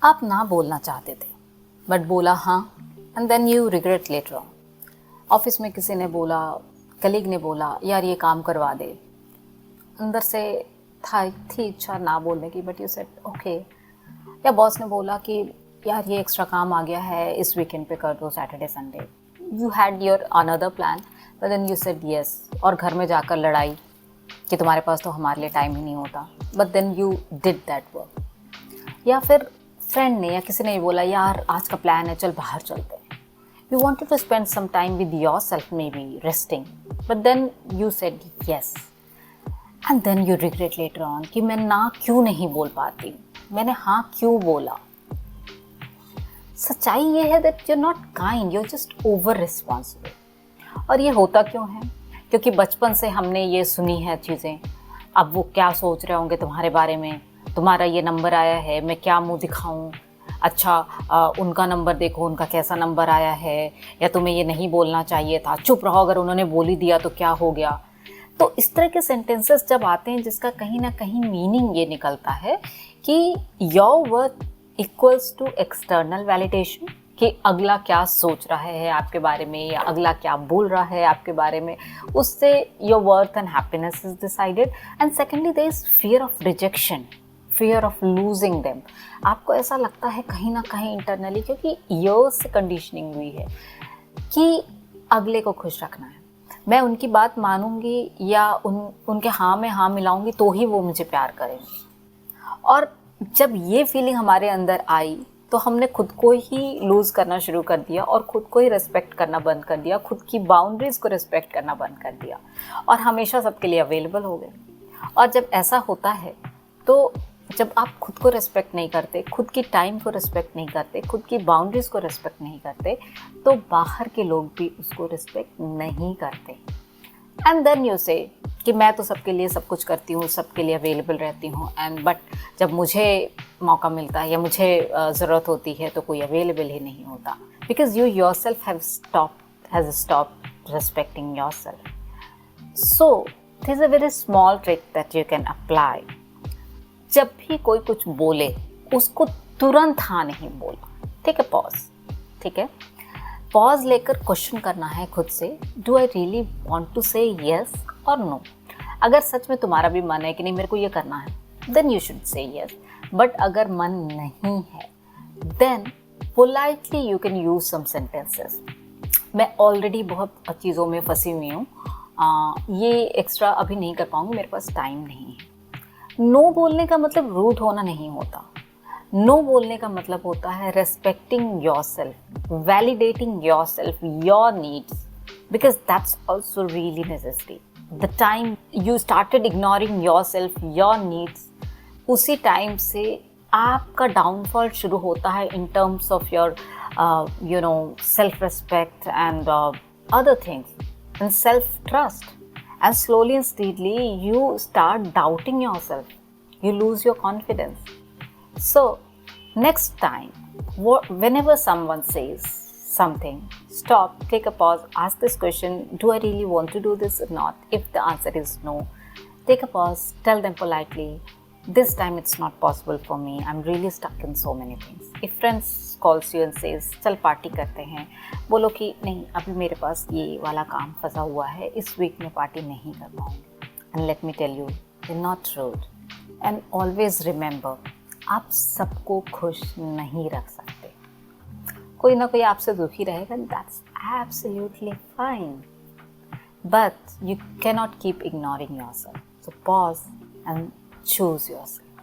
आप ना बोलना चाहते थे बट बोला हाँ, and then you regret later on. Office में किसी ने बोला, कलीग ने बोला यार ये काम करवा दे, अंदर से थी इच्छा ना बोलने की बट यू सेड ओके। या बॉस ने बोला कि यार ये एक्स्ट्रा काम आ गया है, इस वीकेंड पे कर दो, Saturday Sunday. You had your another plan but then you said yes, और घर में जाकर लड़ाई कि तुम्हारे पास तो हमारे लिए टाइम ही नहीं होता, but then you did that work. या फिर फ्रेंड ने या किसी ने बोला यार आज का प्लान है, चल बाहर चलते हैं। You wanted to spend some time with yourself, maybe resting, but then you said yes, and then you regret later on कि मैं ना क्यों नहीं बोल पाती, मैंने हाँ क्यों बोला। सच्चाई ये है that you not kind, you just over responsible. और ये होता क्यों है? क्योंकि बचपन से हमने ये सुनी है चीज़ें। अब वो क्या सोच रहे होंगे तुम्हारे बारे में, तुम्हारा ये नंबर आया है, मैं क्या मुंह दिखाऊं, अच्छा उनका नंबर देखो, उनका कैसा नंबर आया है, या तुम्हें ये नहीं बोलना चाहिए था, चुप रहो, अगर उन्होंने बोल ही दिया तो क्या हो गया। तो इस तरह के सेंटेंसेस जब आते हैं जिसका कहीं ना कहीं मीनिंग ये निकलता है कि your worth equals to external validation, कि अगला क्या सोच रहा है आपके बारे में या अगला क्या बोल रहा है आपके बारे में, उससे your worth and happiness is decided. And secondly there is fear of rejection, fear of losing them. आपको ऐसा लगता है कहीं ना कहीं इंटरनली, क्योंकि ईयर्स से कंडीशनिंग हुई है कि अगले को खुश रखना है, मैं उनकी बात मानूंगी या उनके हाँ में हाँ मिलाऊंगी तो ही वो मुझे प्यार करेंगे। और जब ये फीलिंग हमारे अंदर आई तो हमने खुद को ही लूज़ करना शुरू कर दिया और खुद को ही रिस्पेक्ट करना बंद कर दिया, खुद की बाउंड्रीज़ को रिस्पेक्ट करना बंद कर दिया और हमेशा सबके लिए अवेलेबल हो गए। और जब ऐसा होता है तो जब आप खुद को रिस्पेक्ट नहीं करते, खुद की टाइम को रिस्पेक्ट नहीं करते, खुद की बाउंड्रीज़ को रिस्पेक्ट नहीं करते, तो बाहर के लोग भी उसको रिस्पेक्ट नहीं करते। एंड देन यू से कि मैं तो सबके लिए सब कुछ करती हूँ, सबके लिए अवेलेबल रहती हूँ, एंड बट जब मुझे मौका मिलता है या मुझे ज़रूरत होती है तो कोई अवेलेबल ही नहीं होता, because you your self has stopped respecting your self. So this is a very small trick that you can apply. जब भी कोई कुछ बोले उसको तुरंत हाँ नहीं बोलना, ठीक है, पॉज, ठीक है, पॉज लेकर क्वेश्चन करना है खुद से, do I really want to say yes और नो। अगर सच में तुम्हारा भी मन है कि नहीं मेरे को ये करना है, then you should say yes. But अगर मन नहीं है then politely you can use some sentences. मैं ऑलरेडी बहुत चीज़ों में फंसी हुई हूँ, ये एक्स्ट्रा अभी नहीं कर पाऊँगी, मेरे पास टाइम नहीं है। नो बोलने का मतलब रूड होना नहीं होता। नो बोलने का मतलब होता है respecting yourself, validating yourself, your needs, because that's also really necessary. The time you started ignoring yourself, your needs, उसी टाइम से आपका डाउनफॉल शुरू होता है in terms of your you know self respect and other things and self trust. And slowly and steadily you start doubting yourself, you lose your confidence. So next time, whenever someone says something, stop, take a pause, ask this question, do I really want to do this or not? If the answer is no, take a pause, tell them politely, this time it's not possible for me, I'm really stuck in so many things. If friends calls you and says चल party करते हैं, बोलो कि नहीं अभी मेरे पास ये वाला काम फंसा हुआ है, इस वीक में पार्टी नहीं कर पाऊँगी। And let me tell you, you're not rude. And always remember, आप सबको खुश नहीं रख सकते, कोई ना कोई आपसे दुखी रहेगा, that's absolutely fine, but you cannot keep ignoring yourself. So pause and choose yourself.